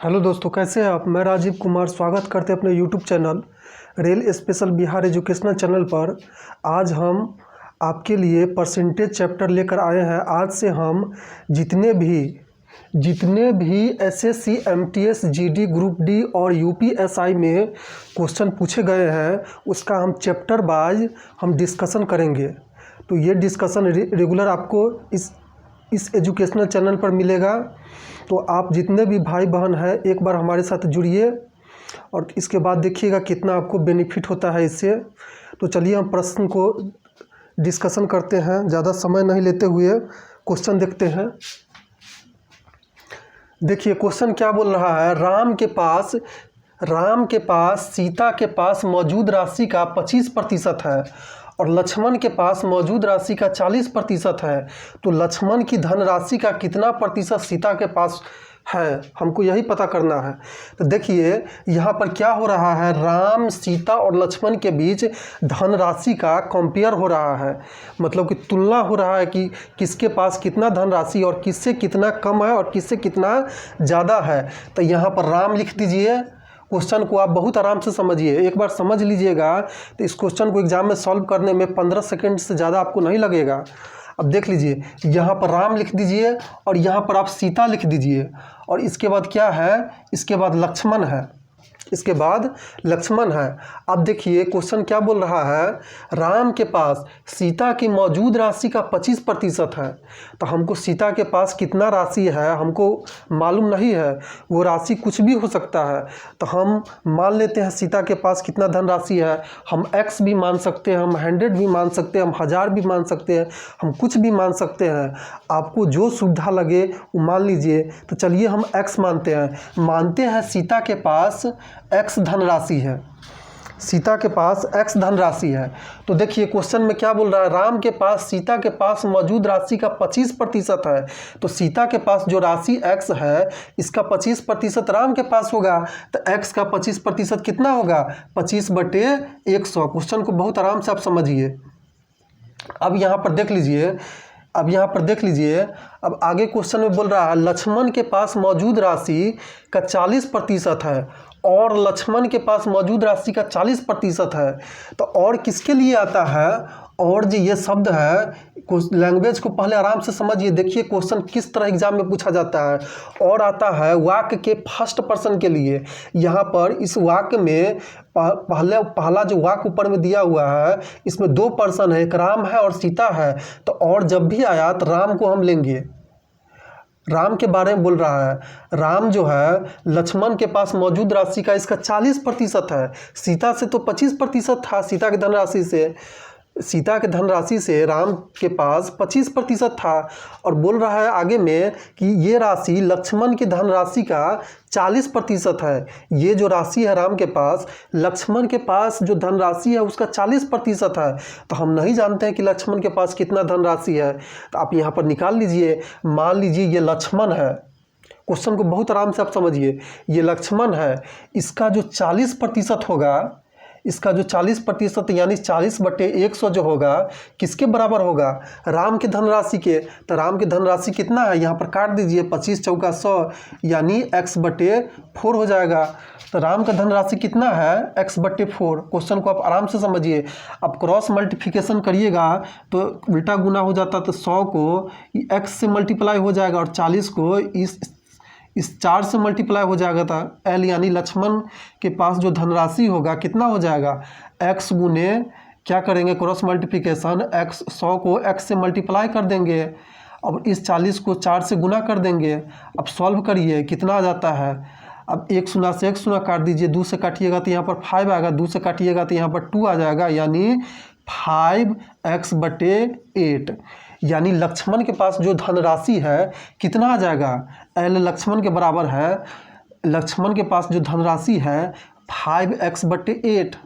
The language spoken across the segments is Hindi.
हेलो दोस्तों, कैसे हैं आप। मैं राजीव कुमार स्वागत करते हैं अपने YouTube channel rail special Bihar educational channel पर। आज हम आपके लिए परसेंटेज चैप्टर लेकर आए हैं। आज से हम जितने भी SSC, MTS, GD, group D और यूपीएसआई में क्वेश्चन पूछे गए हैं उसका हम चैप्टर वाइज हम डिस्कशन करेंगे। तो ये डिस्कशन रेगुलर आपको इस एजुकेशनल चैनल पर मिलेगा। तो आप जितने भी भाई बहन हैं एक बार हमारे साथ जुड़िए और इसके बाद देखिएगा कितना आपको बेनिफिट होता है इससे। तो चलिए हम प्रश्न को डिस्कशन करते हैं, ज़्यादा समय नहीं लेते हुए क्वेश्चन देखते हैं। देखिए क्वेश्चन क्या बोल रहा है। राम के पास सीता के पास मौजूद राशि का 25% है और लक्ष्मण के पास मौजूद राशि का 40% है। तो लक्ष्मण की धनराशि का कितना प्रतिशत सीता के पास है, हमको यही पता करना है। तो देखिए यहाँ पर क्या हो रहा है, राम, सीता और लक्ष्मण के बीच धनराशि का कंपेयर हो रहा है, मतलब कि तुलना हो रहा है कि किसके पास कितना धनराशि और किससे कितना कम है और किससे कितना ज़्यादा है। तो यहाँ पर राम लिख दीजिए। क्वेश्चन को आप बहुत आराम से समझिए, एक बार समझ लीजिएगा तो इस क्वेश्चन को एग्जाम में सॉल्व करने में 15 सेकंड से ज़्यादा आपको नहीं लगेगा। अब देख लीजिए, यहाँ पर राम लिख दीजिए और यहाँ पर आप सीता लिख दीजिए और इसके बाद क्या है, इसके बाद लक्ष्मण है, इसके बाद लक्ष्मण है। अब देखिए क्वेश्चन क्या बोल रहा है, राम के पास सीता की मौजूद राशि का 25% है। तो हमको सीता के पास कितना राशि है हमको मालूम नहीं है, वो राशि कुछ भी हो सकता है। तो हम मान लेते हैं सीता के पास कितना धनराशि है। हम x भी मान सकते हैं, हम 100 भी मान सकते हैं, हम 1000 भी मान सकते हैं, हम कुछ भी मान सकते हैं। आपको जो सुविधा लगे वो मान लीजिए। तो चलिए हम x मानते हैं सीता के पास x धनराशि है, सीता के पास x धनराशि है। तो देखिए क्वेश्चन में क्या बोल रहा है, राम के पास सीता के पास मौजूद राशि का 25% है। तो सीता के पास जो राशि x है इसका 25% राम के पास होगा। तो x का 25% कितना होगा, 25/100। क्वेश्चन को बहुत आराम से आप समझिए। अब यहाँ पर देख लीजिए, अब आगे क्वेश्चन में बोल रहा है लक्ष्मण के पास मौजूद राशि का 40% है और लक्ष्मण के पास मौजूद राशि का 40% है। तो और किसके लिए आता है, और जो ये शब्द है लैंग्वेज को पहले आराम से समझिए। देखिए क्वेश्चन किस तरह एग्जाम में पूछा जाता है। और आता है वाक्य के फर्स्ट पर्सन के लिए। यहाँ पर इस वाक्य में पहला जो वाक्य ऊपर में दिया हुआ है इसमें 2 पर्सन है, एक राम है और सीता है। तो और जब भी आया तो राम को हम लेंगे, राम के बारे में बोल रहा है। राम जो है लक्ष्मण के पास मौजूद राशि का इसका 40% है, सीता से तो 25% था। सीता के धनराशि से राम के पास 25% था। और बोल रहा है आगे में कि ये राशि लक्ष्मण की धनराशि का 40% है। ये जो राशि है राम के पास, लक्ष्मण के पास जो धनराशि है उसका 40% है। तो हम नहीं जानते हैं कि लक्ष्मण के पास कितना धनराशि है। तो आप यहाँ पर निकाल लीजिए। मान लीजिए ये लक्ष्मण है, क्वेश्चन को बहुत आराम से आप समझिए। ये लक्ष्मण है, इसका जो 40% होगा, इसका जो 40% यानी 40/100 जो होगा किसके बराबर होगा, राम के धनराशि के। तो राम की धनराशि कितना है, यहाँ पर काट दीजिए, 25 चौका 100 यानी x/4 हो जाएगा। तो राम का धनराशि कितना है, x/4। क्वेश्चन को आप आराम से समझिए। अब क्रॉस मल्टीप्लिकेशन करिएगा तो उल्टा गुना हो जाता, तो 100 को x से मल्टीप्लाई हो जाएगा और 40 को इस 4 से मल्टीप्लाई हो जाएगा। था l यानी लक्ष्मण के पास जो धनराशि होगा कितना हो जाएगा, x गुने क्या करेंगे क्रॉस मल्टीप्लिकेशन, x 100 को x से मल्टीप्लाई कर देंगे। अब इस 40 को 4 से गुना कर देंगे। अब सॉल्व करिए कितना आ जाता है। अब 1 शून्य से 1 शून्य काट दीजिए, 2 से काटिएगा तो यहाँ पर 5 आएगा, 2 से काटिएगा तो यहाँ पर 2 आ जाएगा, यानी 5x/8। यानी लक्ष्मण के पास जो धनराशि है कितना आ जाएगा, l लक्ष्मण के बराबर है। लक्ष्मण के पास जो धनराशि है 5x/8,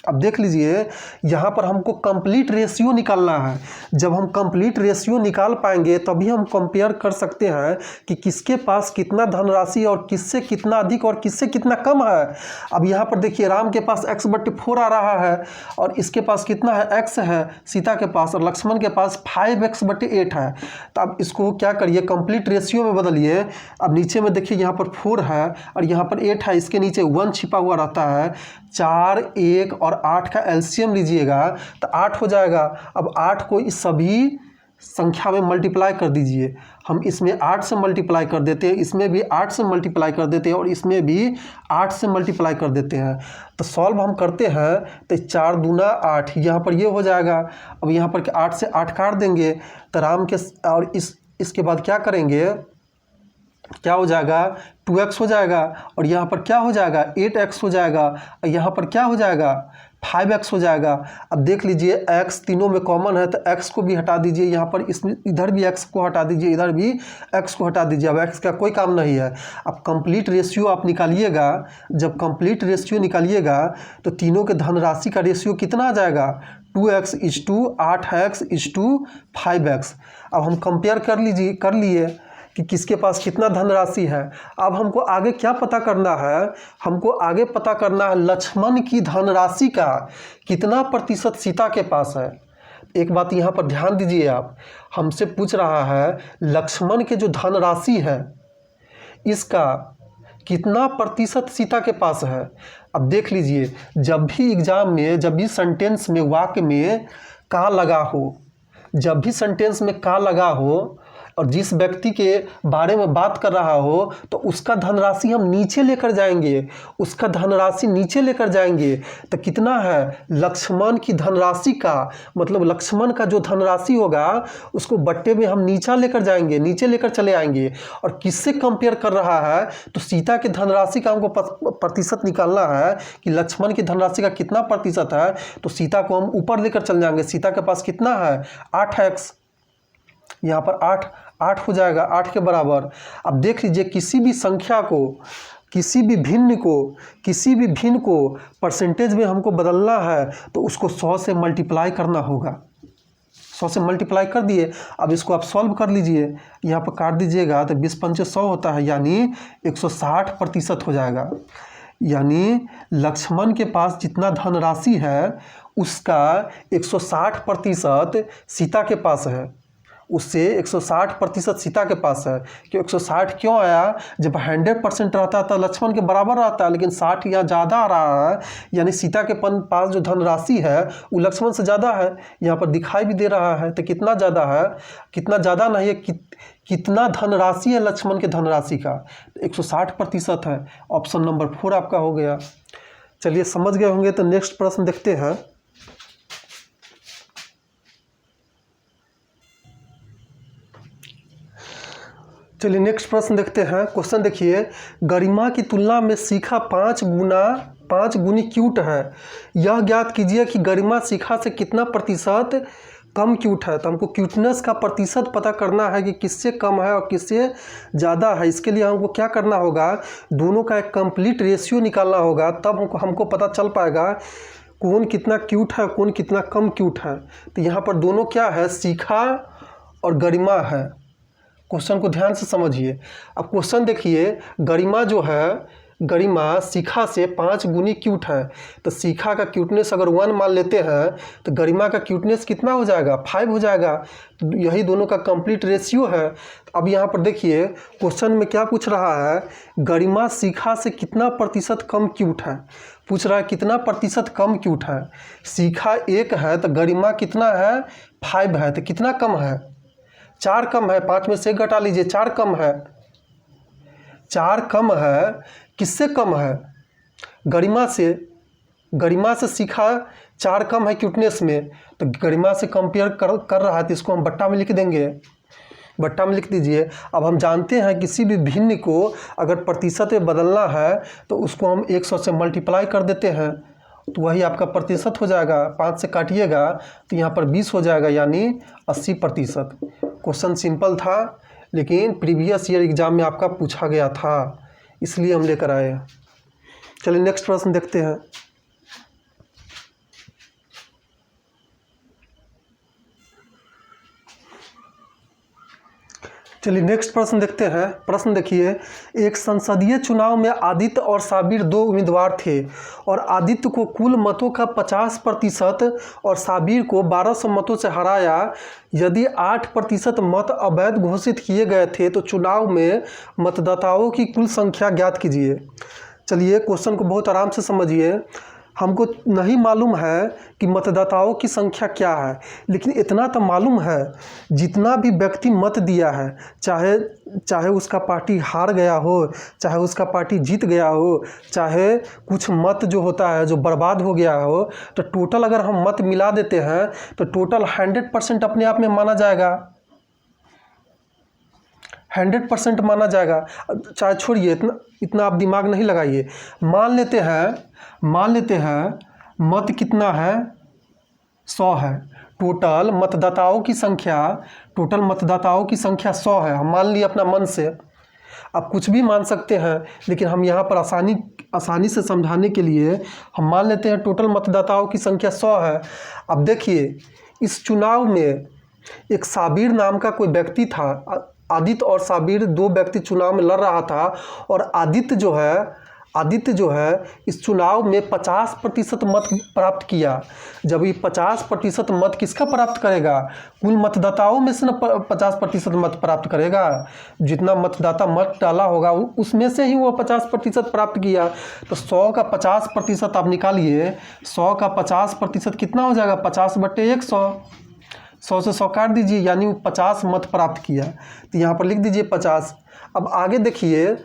अब देख लीजिए यहाँ पर हमको कंप्लीट रेशियो निकालना है। जब हम कंप्लीट रेशियो निकाल पाएंगे तभी हम कंपेयर कर सकते हैं कि किसके पास कितना धनराशि और किससे कितना अधिक और किससे कितना कम है। अब यहाँ पर देखिए राम के पास x/4 आ रहा है और इसके पास कितना है, x है सीता के पास, और लक्ष्मण के पास 5x/8 है। तो अब इसको क्या करिए, कंप्लीट रेशियो में बदलिए। अब नीचे में देखिए यहाँ पर 4 है और यहाँ पर 8 है, इसके नीचे 1 छिपा हुआ रहता है। 4, 1 और 8 का एलसीएम लीजिएगा तो 8 हो जाएगा। अब 8 को इस सभी संख्या में मल्टीप्लाई कर दीजिए। हम इसमें 8 से मल्टीप्लाई कर देते हैं, इसमें भी 8 से मल्टीप्लाई कर देते हैं और इसमें भी 8 से मल्टीप्लाई कर देते हैं। तो सॉल्व हम करते हैं तो 4 दूना 8, यहाँ पर ये हो जाएगा। अब यहाँ पर 8 से 8 काट देंगे तो राम के, और इसके बाद क्या करेंगे, क्या हो जाएगा, 2x हो जाएगा और यहाँ पर क्या हो जाएगा, 8x हो जाएगा और यहाँ पर क्या हो जाएगा, 5x हो जाएगा। अब देख लीजिए x तीनों में कॉमन है तो x को भी हटा दीजिए, यहाँ पर इसमें इधर भी x को हटा दीजिए, इधर भी x को हटा दीजिए। अब x का कोई काम नहीं है। अब कंप्लीट रेशियो आप निकालिएगा, जब कंप्लीट रेशियो निकालिएगा तो तीनों के धनराशि का रेशियो कितना आ जाएगा, 2x/8x/5x। अब हम कंपेयर कर लिए कि किसके पास कितना धनराशि है। अब हमको आगे क्या पता करना है, हमको आगे पता करना है लक्ष्मण की धनराशि का कितना प्रतिशत सीता के पास है। एक बात यहाँ पर ध्यान दीजिए, आप हमसे पूछ रहा है लक्ष्मण के जो धनराशि है इसका कितना प्रतिशत सीता के पास है। अब देख लीजिए, जब भी एग्जाम में, जब भी सेंटेंस में, वाक्य में का लगा हो, जब भी सेंटेंस में का लगा हो और जिस व्यक्ति के बारे में बात कर रहा हो तो उसका धनराशि हम नीचे लेकर जाएंगे, उसका धनराशि नीचे लेकर जाएंगे। तो कितना है, लक्ष्मण की धनराशि का मतलब लक्ष्मण का जो धनराशि होगा उसको बट्टे में हम नीचा लेकर जाएंगे, नीचे लेकर चले आएंगे। और किससे कंपेयर कर रहा है, तो सीता की धनराशि का हमको प्रतिशत निकालना है कि लक्ष्मण की धनराशि का कितना प्रतिशत है। तो सीता को हम ऊपर लेकर चल जाएंगे। सीता के पास कितना है, 8x, यहाँ पर 8 हो जाएगा, 8 के बराबर। अब देख लीजिए किसी भी संख्या को, किसी भी भिन्न को परसेंटेज में हमको बदलना है तो उसको 100 से मल्टीप्लाई करना होगा। 100 से मल्टीप्लाई कर दिए। अब इसको आप सॉल्व कर लीजिए, यहाँ पर काट दीजिएगा तो 20×5 100 होता है, यानी 160% हो जाएगा। यानी लक्ष्मण के पास जितना धनराशि है उसका 160% सीता के पास है, उससे 160% सीता के पास है। क्यों 160 क्यों आया, जब 100% रहता तो लक्ष्मण के बराबर रहता है, लेकिन 60 यहाँ ज़्यादा आ रहा है, यानी सीता के पास जो धनराशि है वो लक्ष्मण से ज़्यादा है। यहाँ पर दिखाई भी दे रहा है। तो कितना ज़्यादा है, कितना ज़्यादा नहीं है, कितना धनराशि है लक्ष्मण के धनराशि का, 160% है। ऑप्शन नंबर 4 आपका हो गया। चलिए समझ गए होंगे, तो नेक्स्ट प्रश्न देखते हैं। चलिए नेक्स्ट प्रश्न देखते हैं। क्वेश्चन देखिए, गरिमा की तुलना में शिखा 5 गुनी क्यूट है, यह ज्ञात कीजिए कि गरिमा शिखा से कितना प्रतिशत कम क्यूट है। तो हमको क्यूटनेस का प्रतिशत पता करना है कि किससे कम है और किससे ज़्यादा है। इसके लिए हमको क्या करना होगा, दोनों का एक कंप्लीट रेशियो निकालना होगा, तब हमको पता चल पाएगा कौन कितना क्यूट है, कौन कितना कम क्यूट है। तो यहाँ पर दोनों क्या है, शिखा और गरिमा है। क्वेश्चन को ध्यान से समझिए। अब क्वेश्चन देखिए, गरिमा जो है, गरिमा शिखा से 5 गुनी क्यूट है। तो शिखा का क्यूटनेस अगर 1 मान लेते हैं तो गरिमा का क्यूटनेस कितना हो जाएगा, 5 हो जाएगा। तो यही दोनों का कंप्लीट रेशियो है। अब यहाँ पर देखिए क्वेश्चन में क्या पूछ रहा है, गरिमा शिखा से कितना प्रतिशत कम क्यूट है। पूछ रहा है कितना प्रतिशत कम क्यूट है। शिखा 1 है तो गरिमा कितना है, 5 है। तो कितना कम है, 4 कम है। 5 में से 1 घटा लीजिए, 4 कम है। 4 कम है, किससे कम है, गरिमा से। गरिमा से शिखा 4 कम है क्यूटनेस में, तो गरिमा से कंपेयर कर रहा है, तो इसको हम बट्टा में लिख देंगे। बट्टा में लिख दीजिए। अब हम जानते हैं किसी भी भिन्न को अगर प्रतिशत में बदलना है तो उसको हम 100 से मल्टीप्लाई कर देते हैं, तो वही आपका प्रतिशत हो जाएगा। 5 से काटिएगा तो यहाँ पर 20 हो जाएगा, यानी 80%। क्वेश्चन सिंपल था, लेकिन प्रीवियस ईयर एग्जाम में आपका पूछा गया था, इसलिए हम लेकर आए। चलिए नेक्स्ट प्रश्न देखते हैं। चलिए नेक्स्ट प्रश्न देखते हैं। प्रश्न देखिए, एक संसदीय चुनाव में आदित्य और साबिर दो उम्मीदवार थे और आदित्य को कुल मतों का 50% और साबिर को 1200 मतों से हराया। यदि 8% मत अवैध घोषित किए गए थे तो चुनाव में मतदाताओं की कुल संख्या ज्ञात कीजिए। चलिए क्वेश्चन को बहुत आराम से समझिए। हमको नहीं मालूम है कि मतदाताओं की संख्या क्या है, लेकिन इतना तो मालूम है जितना भी व्यक्ति मत दिया है, चाहे उसका पार्टी हार गया हो, चाहे उसका पार्टी जीत गया हो, चाहे कुछ मत जो होता है जो बर्बाद हो गया हो, तो टोटल अगर हम मत मिला देते हैं तो टोटल 100% अपने आप में माना जाएगा, 100% माना जाएगा। चाहे छोड़िए, इतना आप दिमाग नहीं लगाइए। मान लेते हैं मत कितना है, 100 है। टोटल मतदाताओं की संख्या 100 है। हम मान लिए अपना मन से, आप कुछ भी मान सकते हैं, लेकिन हम यहाँ पर आसानी से समझाने के लिए हम मान लेते हैं टोटल मतदाताओं की संख्या 100 है। अब देखिए, इस चुनाव में एक साबिर नाम का कोई व्यक्ति था। आदित्य और साबिर दो व्यक्ति चुनाव में लड़ रहा था और आदित्य जो है इस चुनाव में 50% मत प्राप्त किया। जब ये 50% मत किसका प्राप्त करेगा, कुल मतदाताओं में से ना 50% मत प्राप्त करेगा। जितना मतदाता मत डाला होगा उसमें से ही वो 50% प्राप्त किया। तो 100 का 50% आप निकालिए, 100 का 50% कितना हो जाएगा, 50/100। 100 से 100 काट दीजिए, यानी वो 50 मत प्राप्त किया। तो यहाँ पर लिख दीजिए 50। अब आगे देखिए,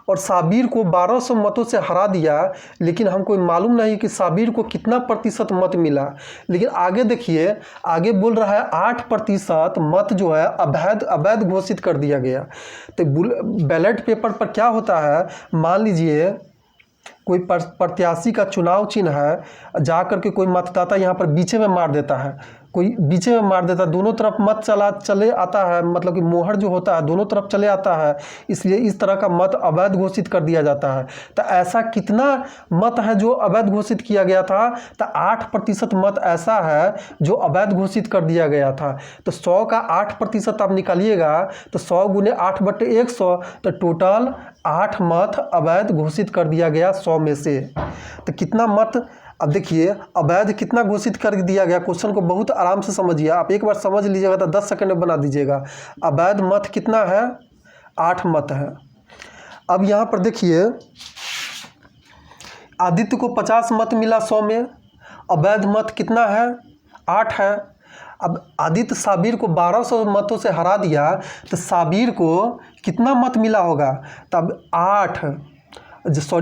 और साबिर को 1200 मतों से हरा दिया, लेकिन हमको मालूम नहीं कि साबिर को कितना प्रतिशत मत मिला। लेकिन आगे देखिए, आगे बोल रहा है 8% मत जो है अवैध घोषित कर दिया गया। तो बैलेट पेपर पर क्या होता है, मान लीजिए कोई प्रत्याशी का चुनाव चिन्ह है, जा करके कोई मतदाता यहाँ पर बीचे में मार देता है, दोनों तरफ मत चले आता है, मतलब कि मोहर जो होता है दोनों तरफ चले आता है, इसलिए इस तरह का मत अवैध घोषित कर दिया जाता है। तो ऐसा कितना मत है जो अवैध घोषित किया गया था, तो 8% मत ऐसा है जो अवैध घोषित कर दिया गया था। तो 100 का 8% आप निकालिएगा तो 100 × 8/100, तो टोटल 8 मत अवैध घोषित कर दिया गया 100 में से। तो कितना मत, अब देखिए अवैध कितना घोषित कर दिया गया। क्वेश्चन को बहुत आराम से समझिए, आप एक बार समझ लीजिएगा तो 10 सेकंड में बना दीजिएगा। अवैध मत कितना है, 8 मत है। अब यहाँ पर देखिए, आदित्य को 50 मत मिला 100 में, अवैध मत कितना है, 8 है। अब आदित्य साबिर को 1200 मतों से हरा दिया, तो साबिर को कितना मत मिला होगा, तब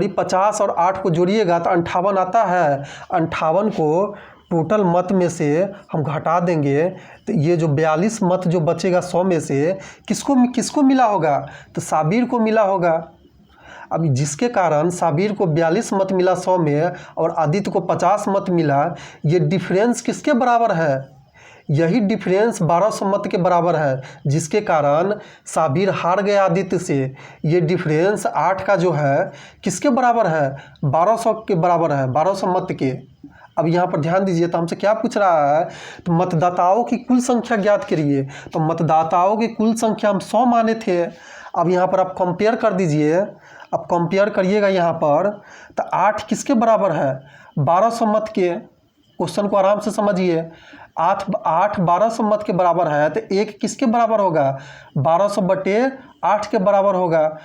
50 और 8 को जोड़िएगा तो 58 आता है। 58 को टोटल मत में से हम घटा देंगे, तो ये जो 42 मत जो बचेगा 100 में से किसको मिला होगा, तो साबिर को मिला होगा। अब जिसके कारण साबिर को 42 मत मिला 100 में और आदित्य को 50 मत मिला, ये डिफरेंस किसके बराबर है, यही डिफरेंस 1200 मत के बराबर है, जिसके कारण साबिर हार गया आदित्य से। ये डिफरेंस 8 का जो है किसके बराबर है, 1200 के बराबर है, 1200 मत के। अब यहाँ पर ध्यान दीजिए, तो हमसे क्या पूछ रहा है, तो मतदाताओं की कुल संख्या ज्ञात करिए। तो मतदाताओं की कुल संख्या हम 100 माने थे। अब यहाँ पर आप कंपेयर कर दीजिए, अब कंपेयर करिएगा यहाँ पर, तो 8 किसके बराबर है, 1200 मत के। क्वेश्चन को आराम से समझिए, 8 1200 मत के बराबर है, तो 1 किसके बराबर होगा, 1200/8 के बराबर होगा।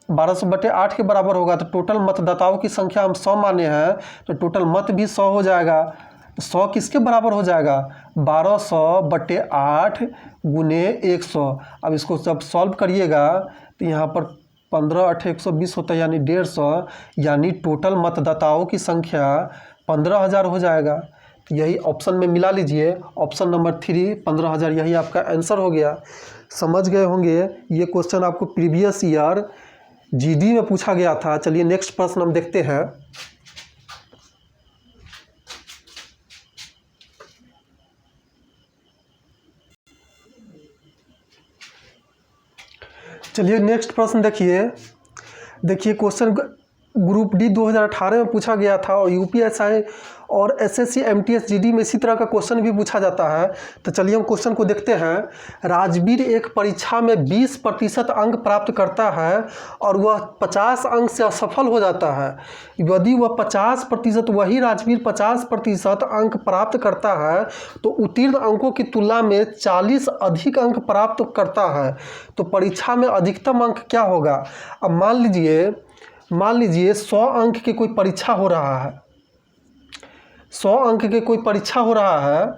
1200/8 के बराबर होगा, तो टोटल मतदाताओं की संख्या हम 100 माने हैं, तो टोटल मत भी 100 हो जाएगा। 100 किसके बराबर हो जाएगा, 1200/8 × 100। अब इसको जब सॉल्व करिएगा तो यहाँ पर 15×8 = 120 होता है, यानी 150, यानी टोटल मतदाताओं की संख्या 15,000 हो जाएगा। तो यही ऑप्शन में मिला लीजिए, ऑप्शन नंबर 3 15,000, यही आपका आंसर हो गया। समझ गए होंगे, ये क्वेश्चन आपको प्रीवियस ईयर जीडी में पूछा गया था। चलिए नेक्स्ट प्रश्न हम देखते हैं। चलिए नेक्स्ट प्रश्न देखिए क्वेश्चन ग्रुप डी 2018 में पूछा गया था और यूपीएसआई और एसएससी एमटीएस जीडी में इसी तरह का क्वेश्चन भी पूछा जाता है। तो चलिए हम क्वेश्चन को देखते हैं। राजवीर एक परीक्षा में 20% अंक प्राप्त करता है और वह 50 अंक से असफल हो जाता है। यदि वह 50% वही राजवीर 50% अंक प्राप्त करता है तो उत्तीर्ण अंकों की तुलना में 40 अधिक अंक प्राप्त करता है, तो परीक्षा में अधिकतम अंक क्या होगा। अब मान लीजिए 100 अंक की कोई परीक्षा हो रहा है, 100 अंक के कोई परीक्षा हो रहा है,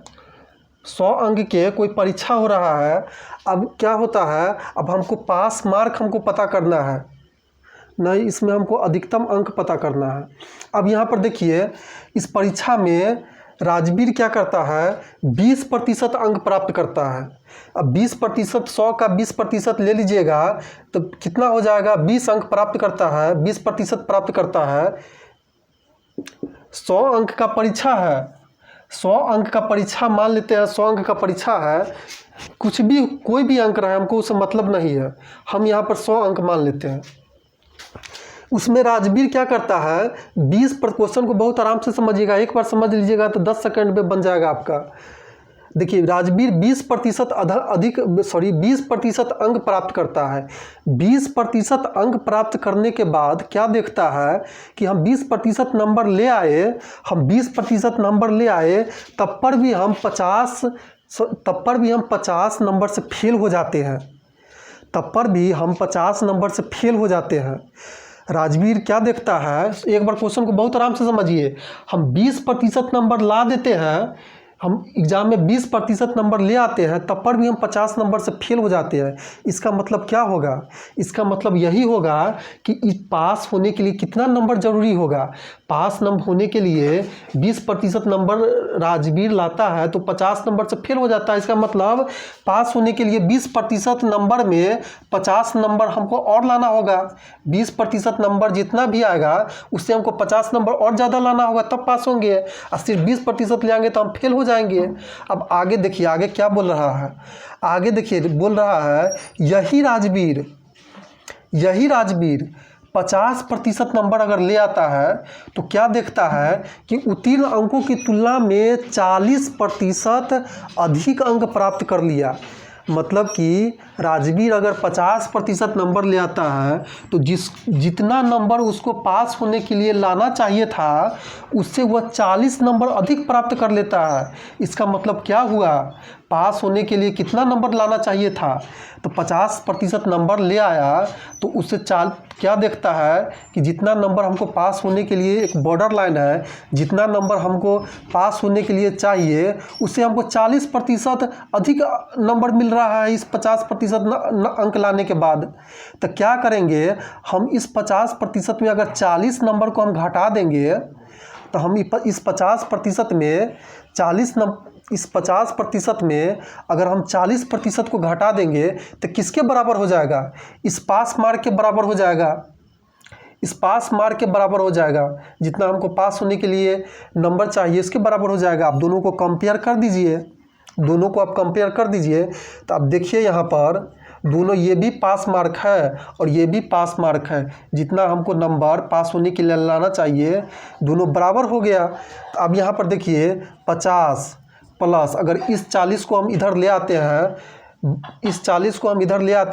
100 अंक के कोई परीक्षा हो रहा है। अब क्या होता है, अब हमको पास मार्क हमको पता करना है, नहीं इसमें हमको अधिकतम अंक पता करना है। अब यहाँ पर देखिए इस परीक्षा में राजवीर क्या करता है, 20% अंक प्राप्त करता है। अब 20%, 100 का 20% ले लीजिएगा तो कितना हो जाएगा, 20 अंक प्राप्त करता है, 20% प्राप्त करता है। 100 अंक का परीक्षा है, 100 अंक का परीक्षा मान लेते हैं, 100 अंक का परीक्षा है, कुछ भी कोई भी अंक रहे हमको उससे मतलब नहीं है, हम यहाँ पर 100 अंक मान लेते हैं। उसमें राजवीर क्या करता है, 20% क्वेश्चन को बहुत आराम से समझिएगा, एक बार समझ लीजिएगा तो 10 सेकंड में बन जाएगा आपका। देखिए राजवीर 20% अंक प्राप्त करता है। 20% अंक प्राप्त करने के बाद क्या देखता है कि हम 20% नंबर ले आए, तब पर भी हम 50 नंबर से फेल हो जाते हैं, राजवीर क्या देखता है, एक बार क्वेश्चन को बहुत आराम से समझिए। हम 20% नंबर ला देते हैं, हम एग्ज़ाम में 20% नंबर ले आते हैं, तब पर भी हम 50 नंबर से फेल हो जाते हैं। इसका मतलब क्या होगा, इसका मतलब यही होगा कि पास होने के लिए कितना नंबर ज़रूरी होगा। पास नंबर होने के लिए 20% नंबर राजवीर लाता है तो 50 नंबर से फेल हो जाता है। इसका मतलब पास होने के लिए 20% नंबर में 50 नंबर हमको और लाना होगा। 20% नंबर जितना भी आएगा उससे हमको 50 नंबर और ज़्यादा लाना होगा, तब पास होंगे। और सिर्फ 20% ले आएंगे तो हम फेल हो जाएंगे। अब आगे देखिए, आगे क्या बोल रहा है, आगे देखिए बोल रहा है यही राजवीर 50% नंबर अगर ले आता है तो क्या देखता है कि उत्तीर्ण अंकों की तुलना में 40% अधिक अंक प्राप्त कर लिया। मतलब कि राजवीर अगर 50% नंबर ले आता है तो जितना नंबर उसको पास होने के लिए लाना चाहिए था उससे वह 40 नंबर अधिक प्राप्त कर लेता है। इसका मतलब क्या हुआ, पास होने के लिए कितना नंबर लाना चाहिए था, तो 50% नंबर ले आया तो उससे क्या देखता है कि जितना नंबर हमको पास होने के लिए, एक बॉर्डर लाइन है, जितना नंबर हमको पास होने के लिए चाहिए उससे हमको 40% अधिक नंबर मिल रहा है इस 50% अंक लाने के बाद। तो क्या करेंगे, हम इस 50% में अगर 40 नंबर को हम घटा देंगे तो हम इस 50% में अगर हम 40% को घटा देंगे तो किसके बराबर हो जाएगा, इस पास मार्क के बराबर हो जाएगा। इस पास मार्क के बराबर हो जाएगा, जितना हमको पास होने के लिए नंबर चाहिए इसके बराबर हो जाएगा। आप दोनों को कंपेयर कर दीजिए, तो आप देखिए यहाँ पर दोनों, ये भी पास मार्क है और ये भी पास मार्क है। जितना हमको नंबर पास होने के लिए लाना चाहिए दोनों बराबर हो गया। तो अब यहाँ पर देखिए 50 प्लस, अगर इस 40 को हम इधर ले आते हैं,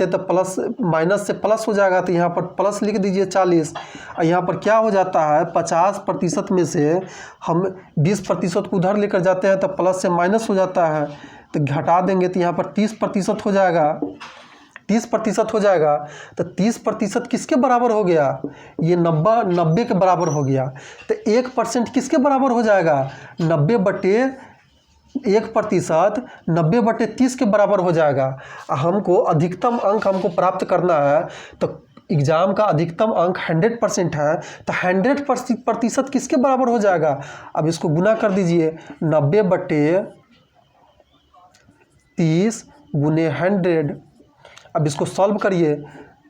तो प्लस माइनस से प्लस हो जाएगा, तो यहाँ पर प्लस लिख दीजिए 40। और यहाँ पर क्या हो जाता है, 50% में से हम 20% को उधर लेकर जाते हैं तो प्लस से माइनस हो जाता है, तो घटा देंगे तो यहाँ पर 30% हो जाएगा। 30% हो जाएगा तो 30% किसके बराबर हो गया, ये 90 के बराबर हो गया। तो 1% किसके बराबर हो जाएगा, 90/1%, 90/30 के बराबर हो जाएगा। हमको अधिकतम अंक हमको प्राप्त करना है, तो एग्ज़ाम का अधिकतम अंक 100% है, तो 100% किसके बराबर हो जाएगा। अब इसको गुना कर दीजिए, 90/30 गुने 100। अब इसको सॉल्व करिए,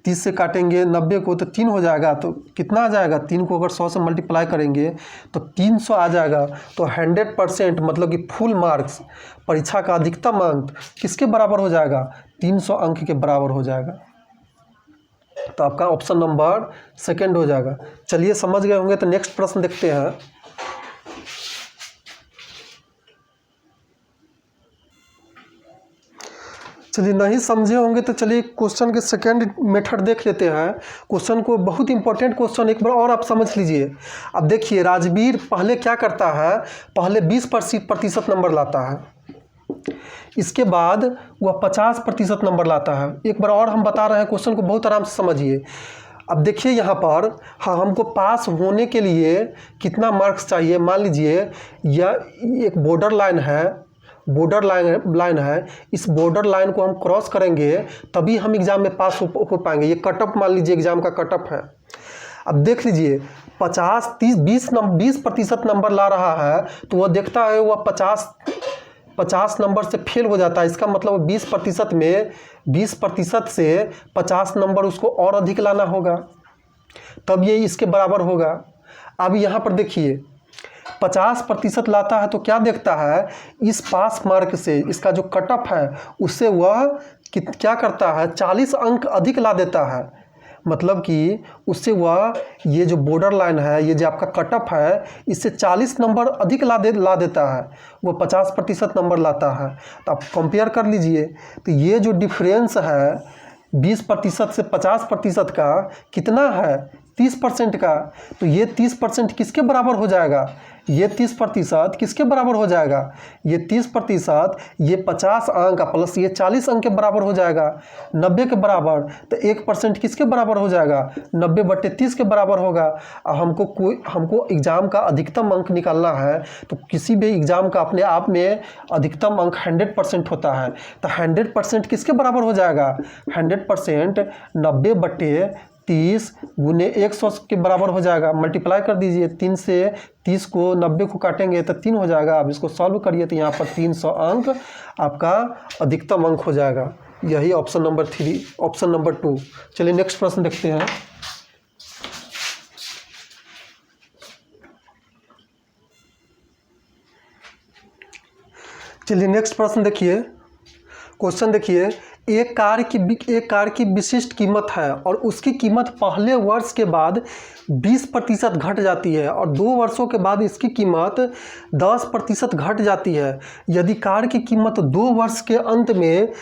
30 से काटेंगे 90 को तो 3 हो जाएगा, तो कितना आ जाएगा, 3 को अगर 100 से मल्टीप्लाई करेंगे तो 300 आ जाएगा। तो 100% मतलब कि फुल मार्क्स, परीक्षा का अधिकतम अंक किसके बराबर हो जाएगा, 300 अंक के बराबर हो जाएगा। तो आपका ऑप्शन नंबर सेकंड हो जाएगा। चलिए समझ गए होंगे तो नेक्स्ट प्रश्न देखते हैं। चलिए नहीं समझे होंगे तो चलिए क्वेश्चन के सेकंड मेथड देख लेते हैं। क्वेश्चन को बहुत इंपॉर्टेंट क्वेश्चन एक बार और आप समझ लीजिए। अब देखिए राजवीर पहले क्या करता है, पहले 20% नंबर लाता है, इसके बाद वह 50% नंबर लाता है। एक बार और हम बता रहे हैं, क्वेश्चन को बहुत आराम से समझिए। अब देखिए यहाँ पर हाँ, हमको पास होने के लिए कितना मार्क्स चाहिए। मान लीजिए यह एक बॉर्डर लाइन है, लाइन है, इस बॉर्डर लाइन को हम क्रॉस करेंगे तभी हम एग्ज़ाम में पास हो पाएंगे। ये कट ऑफ मान लीजिए एग्ज़ाम का कट ऑफ है। अब देख लीजिए 20% नंबर ला रहा है तो वह देखता है वह 50 नंबर से फेल हो जाता है। इसका मतलब 20% में 20% से 50 नंबर उसको और अधिक लाना होगा, तब ये इसके बराबर होगा। अब यहाँ पर देखिए 50% लाता है तो क्या देखता है, इस पास मार्क से इसका जो कट ऑफ है उससे वह क्या करता है, 40 अंक अधिक ला देता है। मतलब कि उससे वह ये जो बॉर्डर लाइन है, ये जो आपका कट ऑफ है, इससे 40 नंबर अधिक ला देता है। वो 50% नंबर लाता है। तो आप कंपेयर कर लीजिए तो ये जो डिफरेंस है 20% से 50% का कितना है, 30% का। तो ये 30% किसके बराबर हो जाएगा, ये 30% किसके बराबर हो जाएगा, ये 30% ये 50 अंक प्लस ये 40 अंक के बराबर हो जाएगा, 90 के बराबर। तो 1% किसके बराबर हो जाएगा, 90/30 के बराबर होगा। अब हमको एग्ज़ाम का अधिकतम अंक निकालना है तो किसी भी एग्ज़ाम का अपने आप में अधिकतम अंक 100% होता है। तो 100% किसके बराबर हो जाएगा, 100% 90/30 गुने 100 के बराबर हो जाएगा। मल्टीप्लाई कर दीजिए, 3 से 30 को 90 को काटेंगे तो 3 हो जाएगा। अब इसको सॉल्व करिए तो यहाँ पर 300 अंक आपका अधिकतम अंक हो जाएगा। यही ऑप्शन नंबर 3, ऑप्शन नंबर 2। चलिए नेक्स्ट प्रश्न देखते हैं। चलिए नेक्स्ट प्रश्न देखिए। क्वेश्चन देखिए, एक कार की विशिष्ट कीमत है और उसकी कीमत पहले वर्ष के बाद 20% घट जाती है और 2 वर्षों के बाद इसकी कीमत 10% घट जाती है। यदि कार की कीमत 2 वर्ष के अंत में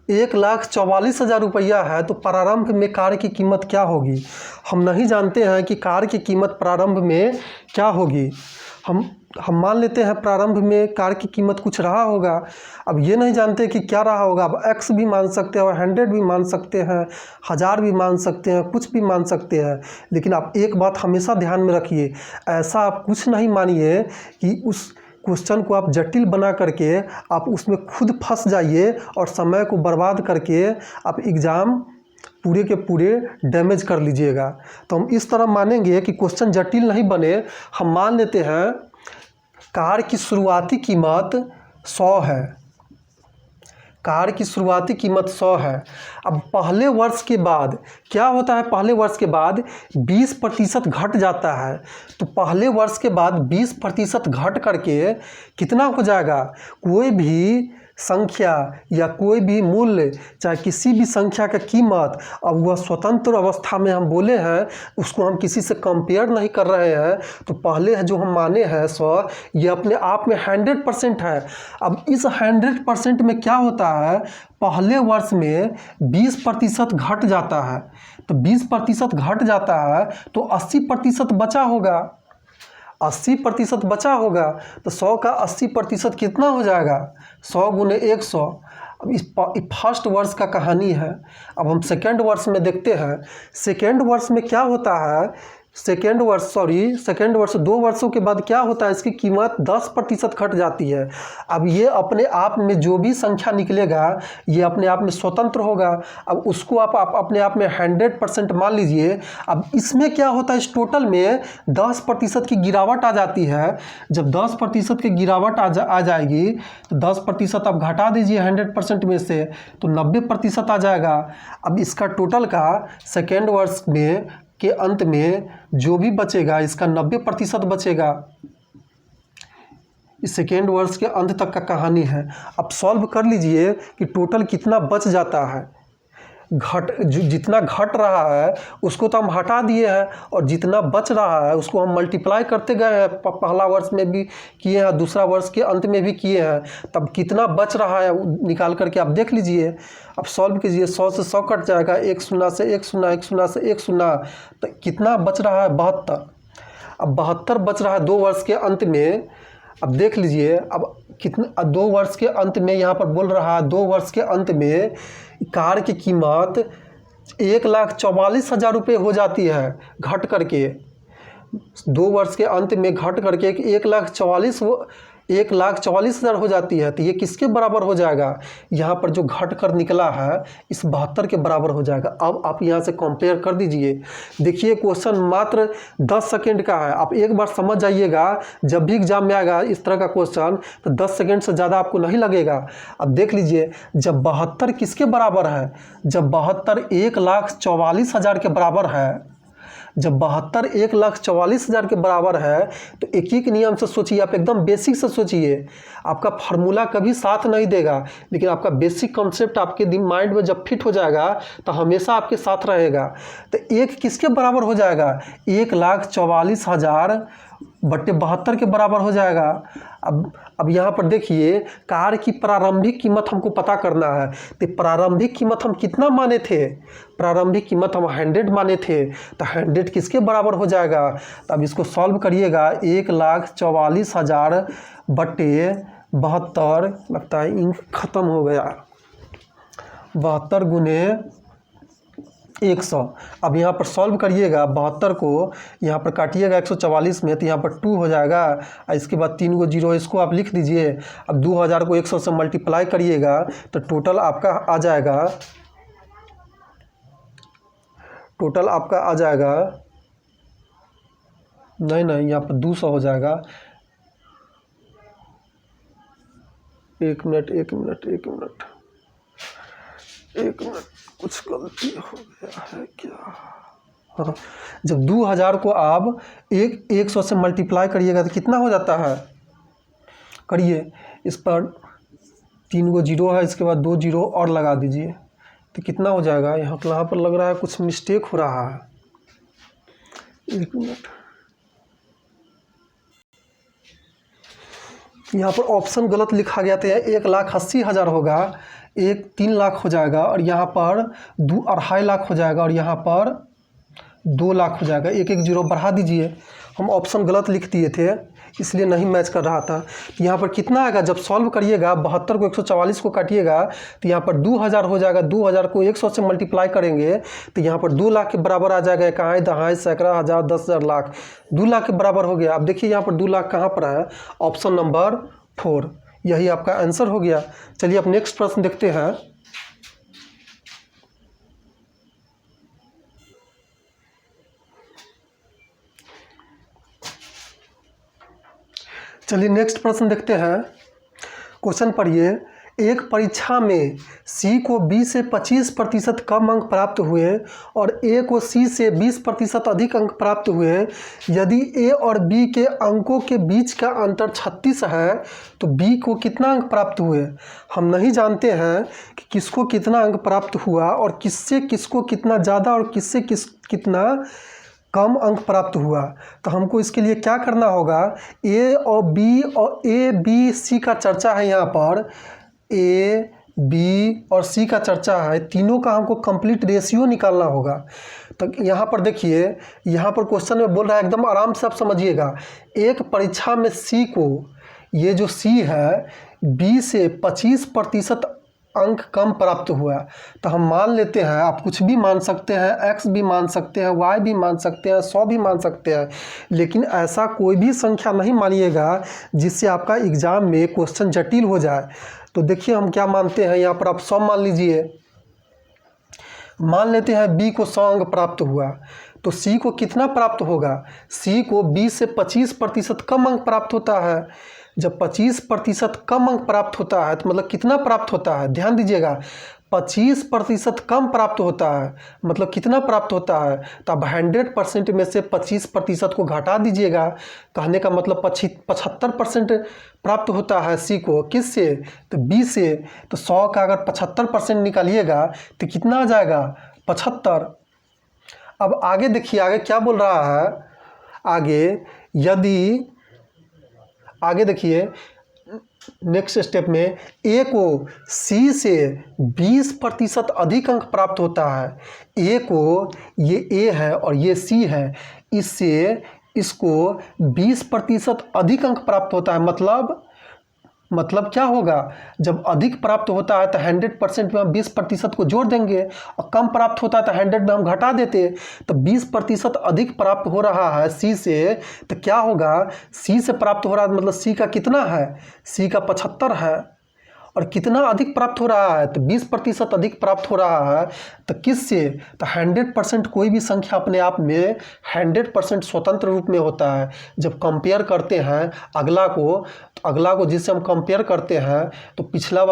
1,44,000 रुपया है तो प्रारंभ में कार की कीमत क्या होगी। हम नहीं जानते हैं कि कार की कीमत प्रारंभ में क्या होगी। हम मान लेते हैं प्रारंभ में कार की कीमत कुछ रहा होगा। अब ये नहीं जानते कि क्या रहा होगा। अब x भी मान सकते हैं और 100 भी मान सकते हैं, 1000 भी मान सकते हैं, कुछ भी मान सकते हैं। लेकिन आप एक बात हमेशा ध्यान में रखिए, ऐसा आप कुछ नहीं मानिए कि उस क्वेश्चन को आप जटिल बना करके आप उसमें खुद फंस जाइए और समय को बर्बाद करके आप एग्ज़ाम पूरे के पूरे डैमेज कर लीजिएगा। तो हम इस तरह मानेंगे कि क्वेश्चन जटिल नहीं बने। हम मान लेते हैं कार की शुरुआती कीमत 100 है, कार की शुरुआती कीमत 100 है। अब पहले वर्ष के बाद क्या होता है, पहले वर्ष के बाद 20% घट जाता है। तो पहले वर्ष के बाद 20% घट करके कितना हो जाएगा, कोई भी संख्या या कोई भी मूल्य, चाहे किसी भी संख्या का कीमत, अब वह स्वतंत्र अवस्था में हम बोले हैं, उसको हम किसी से कंपेयर नहीं कर रहे हैं। तो पहले जो हम माने हैं 100, ये अपने आप में 100% है। अब इस 100% में क्या होता है, पहले वर्ष में 20% घट जाता है। तो 20% घट जाता है तो 80% बचा होगा, 80% बचा होगा। तो 100 का 80% कितना हो जाएगा, 100 गुने 100। अब इस फर्स्ट वर्ष का कहानी है। अब हम सेकेंड वर्ष में देखते हैं। सेकेंड वर्ष में क्या होता है, सेकेंड वर्ष 2 वर्षों के बाद क्या होता है, इसकी कीमत 10% घट जाती है। अब ये अपने आप में जो भी संख्या निकलेगा ये अपने आप में स्वतंत्र होगा। अब उसको आप अपने आप में 100% मान लीजिए। अब इसमें क्या होता है, इस टोटल में 10% की गिरावट आ जाती है। जब 10% की गिरावट आ जाएगी तो 10% आप घटा दीजिए 100% में से तो 90% आ जाएगा। अब इसका टोटल का सेकेंड वर्ष में के अंत में जो भी बचेगा इसका 90% बचेगा। इस सेकेंड वर्ष के अंत तक का कहानी है। अब सॉल्व कर लीजिए कि टोटल कितना बच जाता है। जितना घट रहा है उसको तो हम हटा दिए हैं, और जितना बच रहा है उसको हम मल्टीप्लाई करते गए हैं। पहला वर्ष में भी किए हैं, दूसरा वर्ष के अंत में भी किए हैं, तब कितना बच रहा है निकाल करके आप देख लीजिए। अब सॉल्व कीजिए, 100 से 100 कट जाएगा, 1 शून्य से 1 शून्य, 1 शून्य से 1 शून्य, तो कितना बच रहा है 72। अब 72 बच रहा है 2 वर्ष के अंत में। अब देख लीजिए अब कितना 2 वर्ष के अंत में यहाँ पर बोल रहा है 2 वर्ष के अंत में कार की कीमत 1,44,000 रुपये हो जाती है, घट करके 2 वर्ष के अंत में घट करके 1,44,000 हो जाती है। तो ये किसके बराबर हो जाएगा? यहाँ पर जो घट कर निकला है इस 72 के बराबर हो जाएगा। अब आप यहाँ से कंपेयर कर दीजिए। देखिए क्वेश्चन मात्र 10 सेकेंड का है, आप एक बार समझ जाइएगा। जब भी एग्जाम में आएगा इस तरह का क्वेश्चन तो 10 सेकेंड से ज़्यादा आपको नहीं लगेगा। अब देख लीजिए जब 72 किसके बराबर है, जब 72 1,44,000 के बराबर है, जब 72 1,44,000 के बराबर है तो एक एक नियम से सोचिए, आप एकदम बेसिक से सोचिए। आपका फार्मूला कभी साथ नहीं देगा, लेकिन आपका बेसिक कॉन्सेप्ट आपके माइंड में जब फिट हो जाएगा तो हमेशा आपके साथ रहेगा। तो एक किसके बराबर हो जाएगा? 1,44,000 बट्टे 72 के बराबर हो जाएगा। अब यहाँ पर देखिए कार की प्रारंभिक कीमत हमको पता करना है, तो प्रारंभिक कीमत हम कितना माने थे? प्रारंभिक कीमत हम 100 माने थे, तो 100 किसके बराबर हो जाएगा? तो अब इसको सॉल्व करिएगा, 1,44,000 बट्टे 72, लगता है इंक खत्म हो गया, 72 गुने 100। अब यहाँ पर सॉल्व करिएगा, 72 को यहाँ पर काटिएगा 144 में, तो यहाँ पर 2 हो जाएगा, और इसके बाद 3 गो जीरो, इसको आप लिख दीजिए। अब 2000 को 100 से मल्टीप्लाई करिएगा तो टोटल आपका आ जाएगा, नहीं यहाँ पर 200 हो जाएगा। एक मिनट कुछ गलती हो गया है क्या? हाँ, जब 2000 को आप 100 से मल्टीप्लाई करिएगा तो कितना हो जाता है? करिए, इस पर 3 गो जीरो है, इसके बाद 2 जीरो और लगा दीजिए, तो कितना हो जाएगा? यहाँ पर लग रहा है कुछ मिस्टेक हो रहा है। एक मिनट, यहाँ पर ऑप्शन गलत लिखा गया था, 1,80,000 होगा, 3 लाख हो जाएगा, और यहाँ पर 2.5 लाख हो जाएगा, और यहाँ पर 2 लाख हो जाएगा। एक जीरो बढ़ा दीजिए, हम ऑप्शन गलत लिख दिए थे इसलिए नहीं मैच कर रहा था। तो यहाँ पर कितना आएगा? जब सॉल्व करिएगा 72 को 144 को काटिएगा तो यहाँ पर 2000 हो जाएगा। 2000 को 100 से मल्टीप्लाई करेंगे तो यहाँ पर 2 लाख के बराबर आ जाएगा। इकाई, दहाई, सैकड़ा, हज़ार, 10,000, लाख, 2 लाख के बराबर हो गया। अब देखिए यहाँ पर 2 लाख कहाँ पर है? ऑप्शन नंबर 4, यही आपका आंसर हो गया। चलिए अब नेक्स्ट प्रश्न देखते हैं। चलिए नेक्स्ट प्रश्न देखते हैं। क्वेश्चन पढ़िए, एक परीक्षा में सी को बी से 25% कम अंक प्राप्त हुए और ए को सी से 20% अधिक अंक प्राप्त हुए। यदि ए और बी के अंकों के बीच का अंतर 36 है तो बी को कितना अंक प्राप्त हुए? हम नहीं जानते हैं कि किसको कितना अंक प्राप्त हुआ और किससे किसको कितना ज़्यादा और किससे कितना कम अंक प्राप्त हुआ। तो हमको इसके लिए क्या करना होगा? ए बी सी का चर्चा है, यहाँ पर ए बी और सी का चर्चा है, तीनों का हमको कंप्लीट रेशियो निकालना होगा। तो यहाँ पर देखिए, यहाँ पर क्वेश्चन में बोल रहा है, एकदम आराम से आप समझिएगा। एक परीक्षा में सी को, ये जो सी है, बी से 25% अंक कम प्राप्त हुआ। तो हम मान लेते हैं, आप कुछ भी मान सकते हैं, एक्स भी मान सकते हैं, वाई भी मान सकते हैं, 100 भी मान सकते हैं, लेकिन ऐसा कोई भी संख्या नहीं मानिएगा जिससे आपका एग्ज़ाम में क्वेश्चन जटिल हो जाए। तो देखिए हम क्या मानते हैं, यहाँ पर आप 100 मान लीजिए। मान लेते हैं बी को 100 अंक प्राप्त हुआ, तो सी को कितना प्राप्त होगा? सी को बी से 25% कम अंक प्राप्त होता है। जब 25% कम अंक प्राप्त होता है तो मतलब कितना प्राप्त होता है? ध्यान दीजिएगा, 25% कम प्राप्त होता है, मतलब कितना प्राप्त होता है, तो अब 100% में से 25% को घटा दीजिएगा। कहने का मतलब 75% प्राप्त होता है सी को, किससे, तो बी से। तो 100 का अगर 75% निकालिएगा तो कितना आ जाएगा, 75। अब आगे देखिए, आगे क्या बोल रहा है, आगे देखिए नेक्स्ट स्टेप में ए को सी से 20% अधिक अंक प्राप्त होता है। ए को, ये ए है और ये सी है, इससे इसको 20% अधिक अंक प्राप्त होता है। मतलब क्या होगा, जब अधिक प्राप्त होता है तो 100% में हम 20% को जोड़ देंगे, और कम प्राप्त होता है तो 100 में हम घटा देते। तो 20% अधिक प्राप्त हो रहा है सी से, तो क्या होगा, सी से प्राप्त हो रहा है मतलब सी का कितना है, सी का 75 है। और कितना अधिक प्राप्त हो रहा है, तो 20% अधिक प्राप्त हो रहा है। तो किससे, तो 100%, कोई भी संख्या अपने आप में 100% स्वतंत्र रूप में होता है। जब कंपेयर करते हैं अगला को जिससे हम कंपेयर करते हैं, तो पिछला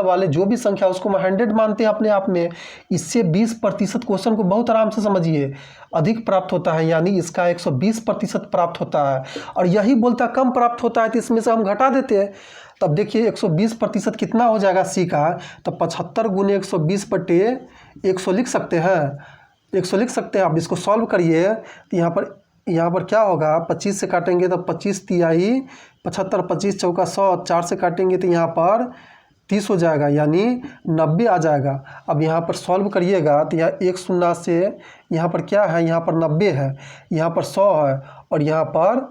वाले जो भी संख्या उसको हम 100 मानते हैं अपने आप में। इससे 20% क्वेश्चन को बहुत आराम से समझिए, अधिक प्राप्त होता है, यानी इसका 120% प्राप्त होता है। और यही बोलता कम प्राप्त होता है तो इसमें से हम घटा देते हैं। तब देखिए 120% कितना हो जाएगा सी का, तो 75 गुने 120/100 लिख सकते हैं, 100 लिख सकते हैं। आप इसको सॉल्व करिए तो यहाँ पर क्या होगा, 25 से काटेंगे तो 25 तिहाई 75, 25 चौका 100, 4 से काटेंगे तो यहाँ पर 30 हो जाएगा, यानी 90 आ जाएगा। अब यहाँ पर सॉल्व करिएगा तो यहाँ 1 शून्य से यहाँ पर क्या है, यहाँ पर 90 है, यहाँ पर 100 है, और यहाँ पर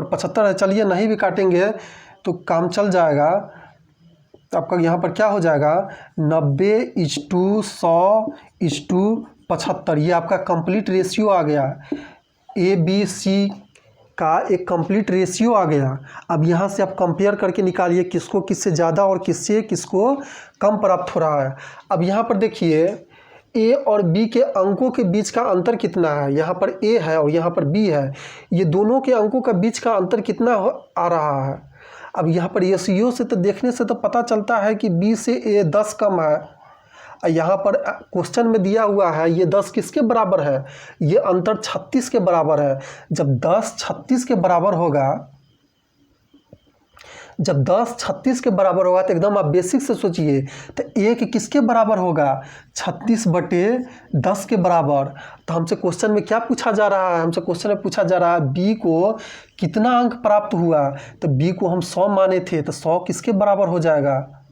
75 है। चलिए नहीं भी काटेंगे तो काम चल जाएगा। तो आपका यहाँ पर क्या हो जाएगा, 90:100:75, ये आपका कंप्लीट रेशियो आ गया। ए बी सी का एक कंप्लीट रेशियो आ गया। अब यहाँ से आप कंपेयर करके निकालिए किसको किससे ज़्यादा और किसको कम प्राप्त हो रहा है। अब यहाँ पर देखिए ए और बी के अंकों के बीच का अंतर कितना है, यहाँ पर ए है और यहाँ पर बी है, ये दोनों के अंकों का बीच का अंतर कितना आ रहा है। अब यहाँ पर रेशियो से तो देखने से तो पता चलता है कि बी से ए 10 कम है। यहाँ पर क्वेश्चन में दिया हुआ है ये 10 किसके बराबर है, ये अंतर 36 के बराबर है। जब 10 36 के बराबर होगा, तो एकदम आप बेसिक से सोचिए, तो एक किसके बराबर होगा, 36/10 के बराबर। तो हमसे क्वेश्चन में क्या पूछा जा रहा है, हमसे क्वेश्चन में पूछा जा रहा है बी को कितना अंक प्राप्त हुआ। तो बी को हम 100 माने थे, तो 100 किसके बराबर हो जाएगा,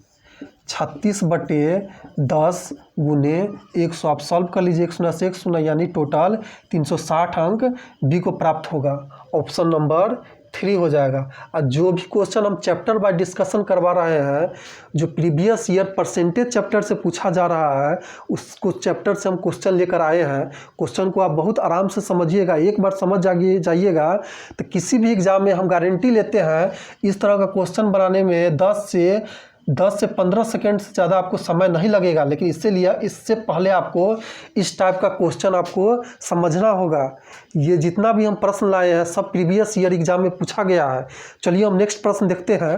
36/10 गुने 100। आप सॉल्व कर लीजिए, 1 शून्य से 1 शून्य, यानी टोटल 360 अंक बी को प्राप्त होगा। ऑप्शन नंबर 3 हो जाएगा। और जो भी क्वेश्चन हम चैप्टर बाय डिस्कशन करवा रहे हैं, जो प्रीवियस ईयर परसेंटेज चैप्टर से पूछा जा रहा है, उसको चैप्टर से हम क्वेश्चन लेकर आए हैं। क्वेश्चन को आप बहुत आराम से समझिएगा, एक बार समझ जाइएगा तो किसी भी एग्ज़ाम में हम गारंटी लेते हैं इस तरह का क्वेश्चन बनाने में 10 से 15 सेकेंड से ज़्यादा आपको समय नहीं लगेगा। लेकिन इससे पहले आपको इस टाइप का क्वेश्चन आपको समझना होगा। ये जितना भी हम प्रश्न लाए हैं सब प्रीवियस ईयर एग्जाम में पूछा गया है। चलिए हम नेक्स्ट प्रश्न देखते हैं।